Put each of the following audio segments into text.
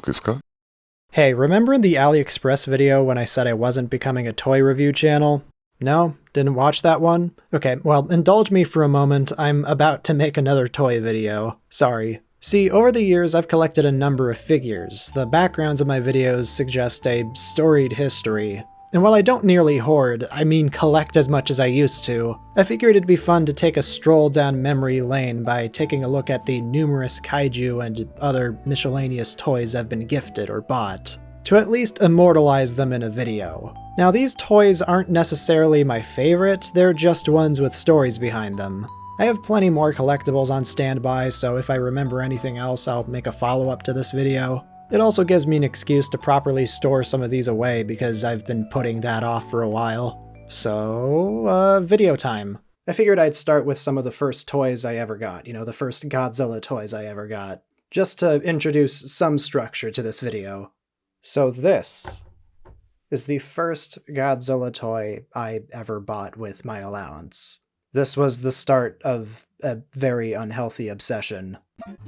ですか? Hey, remember in the AliExpress video when I said I wasn't becoming a toy review channel? No? Didn't watch that one? Okay, well, indulge me for a moment. I'm about to make another toy video. Sorry. See, over the years I've collected a number of figures. The backgrounds of my videos suggest a storied history. And while I don't nearly hoard, I mean collect as much as I used to, I figured it'd be fun to take a stroll down memory lane by taking a look at the numerous kaiju and other miscellaneous toys I've been gifted or bought, to at least immortalize them in a video. Now these toys aren't necessarily my favorite, they're just ones with stories behind them. I have plenty more collectibles on standby, so if I remember anything else, I'll make a follow-up to this video. It also gives me an excuse to properly store some of these away because I've been putting that off for a while. So, video time. I figured I'd start with some of the first toys I ever got, the first Godzilla toys I ever got, just to introduce some structure to this video. So this is the first Godzilla toy I ever bought with my allowance. This was the start of a very unhealthy obsession.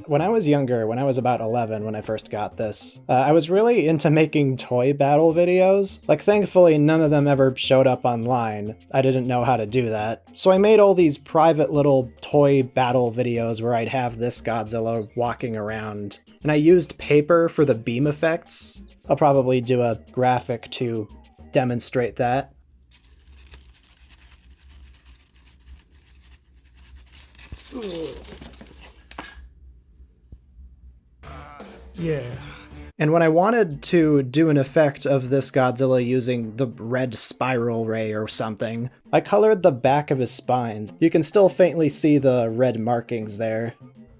When I was younger, when I was about 11 when I first got this, I was really into making toy battle videos. Thankfully none of them ever showed up online. I didn't know how to do that. So I made all these private little toy battle videos where I'd have this Godzilla walking around. And I used paper for the beam effects. I'll probably do a graphic to demonstrate that. Yeah. And when I wanted to do an effect of this Godzilla using the red spiral ray or something, I colored the back of his spines. You can still faintly see the red markings there.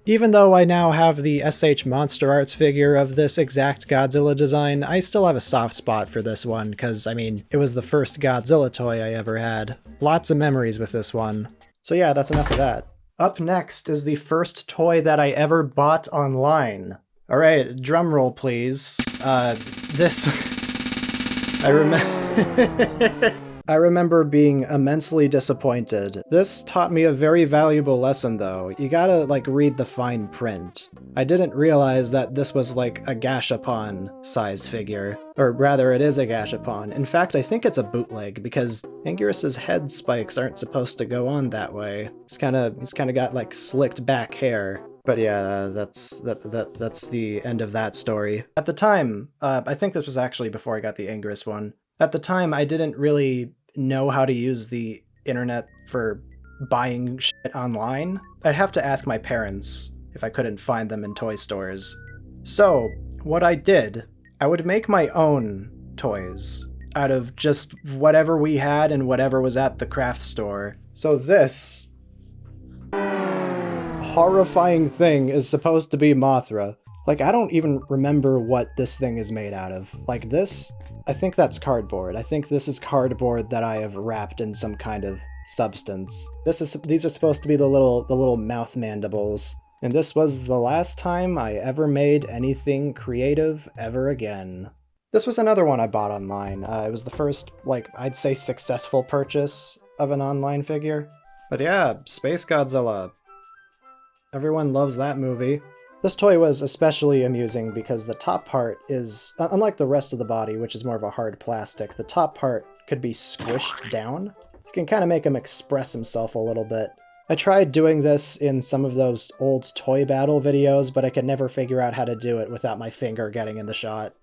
Even though I now have the SH Monster Arts figure of this exact Godzilla design, I still have a soft spot for this one, because, it was the first Godzilla toy I ever had. Lots of memories with this one. So yeah, that's enough of that. Up next is the first toy that I ever bought online. Alright, drum roll please. This... I remember being immensely disappointed. This taught me a very valuable lesson though. You gotta, read the fine print. I didn't realize that this was a Gashapon-sized figure. Or rather, it is a Gashapon. In fact, I think it's a bootleg, because Anguirus's head spikes aren't supposed to go on that way. He's kinda got, slicked back hair. But yeah, that's the end of that story. At the time, I think this was actually before I got the Anguirus one. At the time, I didn't really know how to use the internet for buying shit online. I'd have to ask my parents if I couldn't find them in toy stores. So, what I did, I would make my own toys out of just whatever we had and whatever was at the craft store. So this horrifying thing is supposed to be Mothra. I don't even remember what this thing is made out of. This, I think that's cardboard. I think this is cardboard that I have wrapped in some kind of substance. These are supposed to be the little mouth mandibles. And this was the last time I ever made anything creative ever again. This was another one I bought online. It was the first, I'd say successful purchase of an online figure. But yeah, Space Godzilla. Everyone loves that movie. This toy was especially amusing because the top part is, unlike the rest of the body, which is more of a hard plastic, the top part could be squished down. You can kind of make him express himself a little bit. I tried doing this in some of those old toy battle videos, but I could never figure out how to do it without my finger getting in the shot.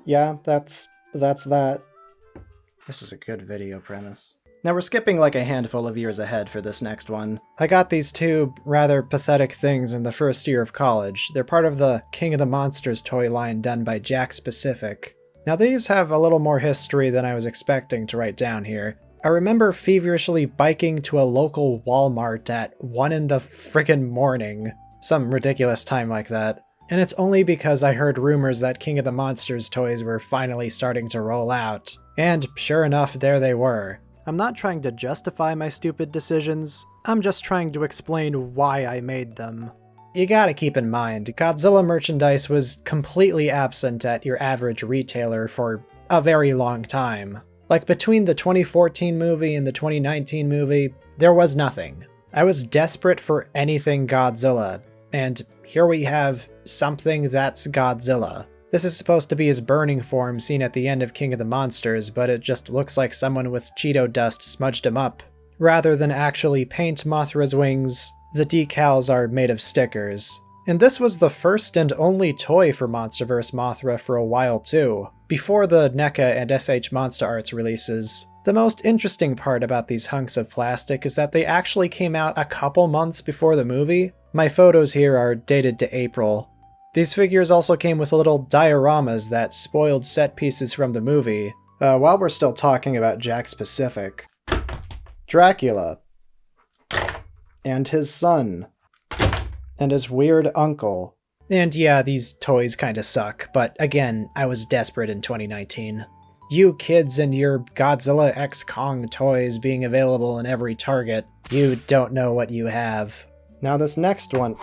Yeah, that's that. This is a good video premise. Now we're skipping a handful of years ahead for this next one. I got these two rather pathetic things in the first year of college. They're part of the King of the Monsters toy line done by Jakks Pacific. Now these have a little more history than I was expecting to write down here. I remember feverishly biking to a local Walmart at 1 in the friggin' morning. Some ridiculous time like that. And it's only because I heard rumors that King of the Monsters toys were finally starting to roll out. And sure enough, there they were. I'm not trying to justify my stupid decisions, I'm just trying to explain why I made them. You gotta keep in mind, Godzilla merchandise was completely absent at your average retailer for a very long time. Between the 2014 movie and the 2019 movie, there was nothing. I was desperate for anything Godzilla, and here we have something that's Godzilla. This is supposed to be his burning form seen at the end of King of the Monsters, but it just looks like someone with Cheeto dust smudged him up. Rather than actually paint Mothra's wings, the decals are made of stickers. And this was the first and only toy for MonsterVerse Mothra for a while too, before the NECA and SH Monster Arts releases. The most interesting part about these hunks of plastic is that they actually came out a couple months before the movie. My photos here are dated to April. These figures also came with little dioramas that spoiled set pieces from the movie. While we're still talking about Jakks Pacific, Dracula, and his son, and his weird uncle. And yeah, these toys kinda suck, but again, I was desperate in 2019. You kids and your Godzilla x Kong toys being available in every Target, you don't know what you have. Now this next one,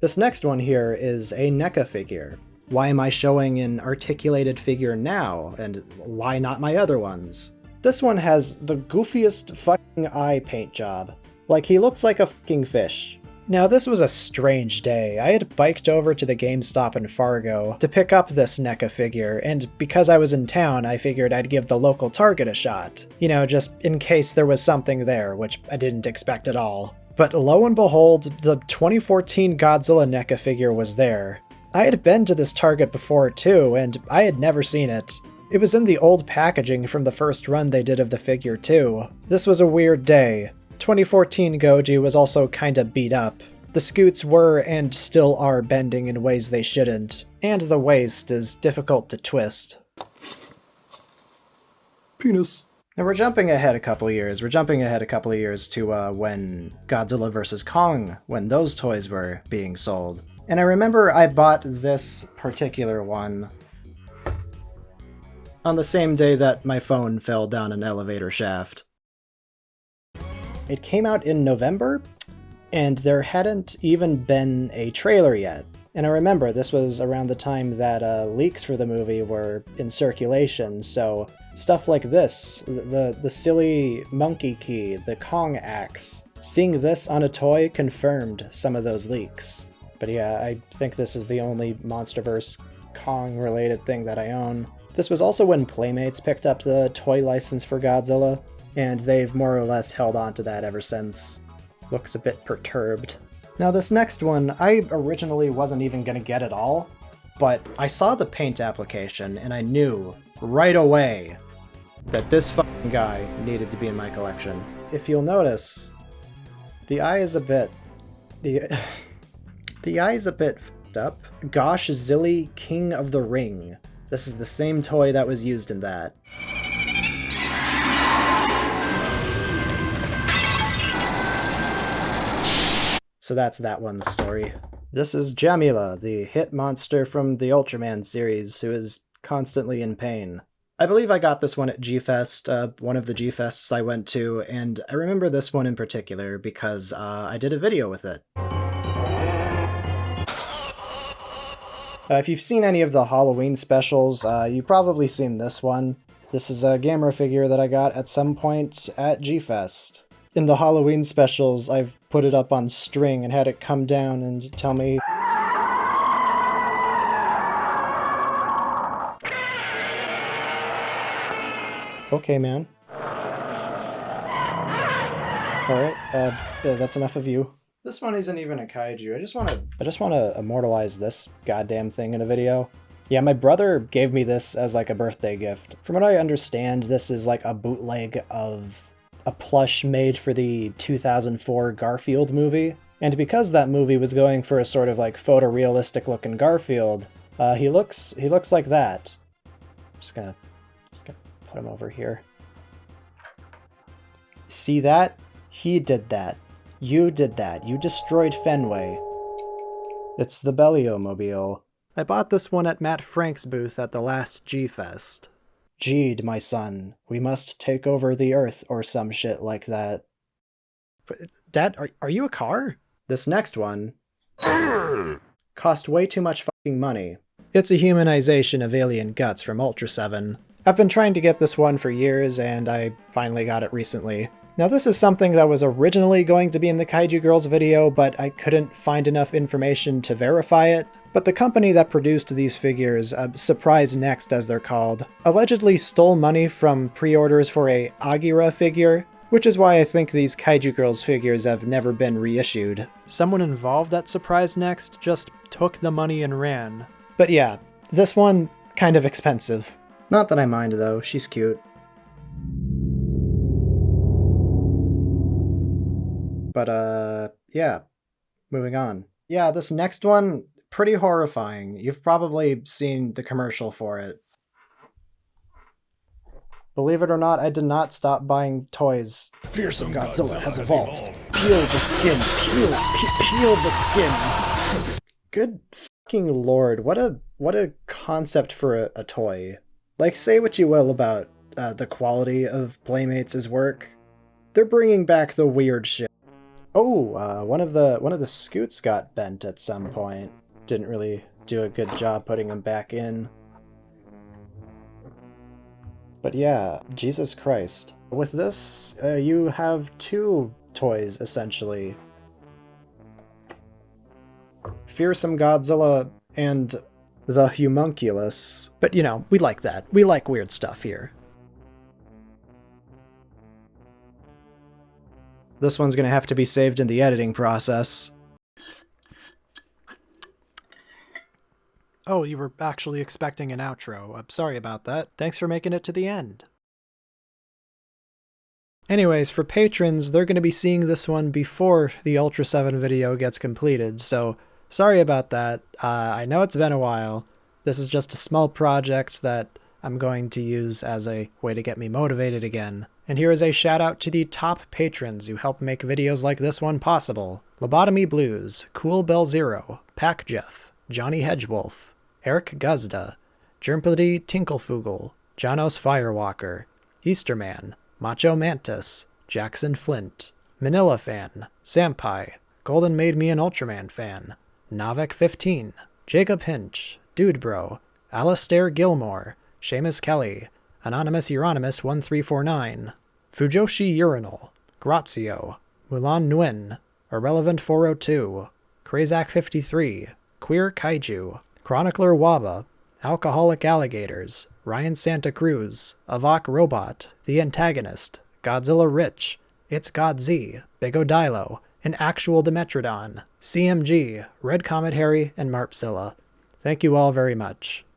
This next one here is a NECA figure. Why am I showing an articulated figure now, and why not my other ones? This one has the goofiest fucking eye paint job. Like, he looks like a fucking fish. Now this was a strange day. I had biked over to the GameStop in Fargo to pick up this NECA figure, and because I was in town, I figured I'd give the local Target a shot. You know, just in case there was something there, which I didn't expect at all. But lo and behold, the 2014 Godzilla NECA figure was there. I had been to this Target before too, and I had never seen it. It was in the old packaging from the first run they did of the figure too. This was a weird day. 2014 Goji was also kinda beat up. The scoots were and still are bending in ways they shouldn't, and the waist is difficult to twist. Penis. Now we're jumping ahead a couple years. We're jumping ahead a couple of years to when Godzilla vs. Kong, when those toys were being sold. And I remember I bought this particular one on the same day that my phone fell down an elevator shaft. It came out in November, and there hadn't even been a trailer yet. And I remember this was around the time that leaks for the movie were in circulation, so stuff like this, the silly monkey key, the Kong axe, seeing this on a toy confirmed some of those leaks. But yeah, I think this is the only MonsterVerse Kong-related thing that I own. This was also when Playmates picked up the toy license for Godzilla, and they've more or less held on to that ever since. Looks a bit perturbed. Now this next one, I originally wasn't even gonna get at all, but I saw the paint application and I knew right away that this fucking guy needed to be in my collection. If you'll notice, the eye is a bit... the eye is a bit f***ed up. Gosh Zilly, King of the Ring. This is the same toy that was used in that. So that's that one's story. This is Jamila, the hit monster from the Ultraman series, who is constantly in pain. I believe I got this one at G-Fest, one of the G-Fests I went to, and I remember this one in particular because I did a video with it. If you've seen any of the Halloween specials, you've probably seen this one. This is a Gamera figure that I got at some point at G-Fest. In the Halloween specials, I've put it up on string and had it come down and tell me... Okay, man. Alright, yeah, that's enough of you. This one isn't even a kaiju. I just want to immortalize this goddamn thing in a video. Yeah, my brother gave me this as like a birthday gift. From what I understand, this is like a bootleg of a plush made for the 2004 Garfield movie. And because that movie was going for a sort of like photorealistic looking Garfield, he looks like that. I'm just gonna put him over here. See that? He did that. You did that. You destroyed Fenway. It's the Bellio-mobile. I bought this one at Matt Frank's booth at the last G-Fest. Geed, my son, we must take over the Earth or some shit like that. Dad, are you a car? This next one cost way too much fucking money. It's a humanization of alien guts from Ultraseven. I've been trying to get this one for years, and I finally got it recently. Now this is something that was originally going to be in the Kaiju Girls video, but I couldn't find enough information to verify it. But the company that produced these figures, Surprise Next as they're called, allegedly stole money from pre-orders for a Agira figure, which is why I think these Kaiju Girls figures have never been reissued. Someone involved at Surprise Next just took the money and ran. But yeah, this one, kind of expensive. Not that I mind though, she's cute. But yeah, moving on. Yeah, this next one, pretty horrifying. You've probably seen the commercial for it. Believe it or not, I did not stop buying toys. Fearsome Godzilla has evolved. Peel the skin. Peel the skin. Good fucking lord, what a concept for a toy. Like, say what you will about the quality of Playmates' work. They're bringing back the weird shit. Oh, one of the scoots got bent at some point. Didn't really do a good job putting them back in. But yeah, Jesus Christ. With this, you have two toys, essentially. Fearsome Godzilla and the Homunculus. But you know, we like that. We like weird stuff here. This one's gonna have to be saved in the editing process. Oh, you were actually expecting an outro. I'm sorry about that. Thanks for making it to the end. Anyways, for patrons, they're going to be seeing this one before the Ultraseven video gets completed, so sorry about that. I know it's been a while. This is just a small project that I'm going to use as a way to get me motivated again. And here is a shout out to the top patrons who help make videos like this one possible. Lobotomy Blues, Cool Bell Zero, Pack Jeff, Johnny Hedgewolf, Eric Guzda, Germpity Tinklefugel, Janos Firewalker, Easterman, Macho Mantis, Jackson Flint, Manila Fan, Sampai, Golden Made Me an Ultraman Fan, Navek15, Jacob Hinch, Dude Bro, Alastair Gilmore, Seamus Kelly, Anonymous Euronymous 1349, Fujoshi Urinal, Grazio, Mulan Nguyen, Irrelevant 402, Krazak 53, Queer Kaiju, Chronicler Waba, Alcoholic Alligators, Ryan Santa Cruz, Avok Robot, The Antagonist, Godzilla Rich, It's God Z, Big Odilo, An Actual Dimetrodon, CMG, Red Comet Harry, and Marpzilla. Thank you all very much.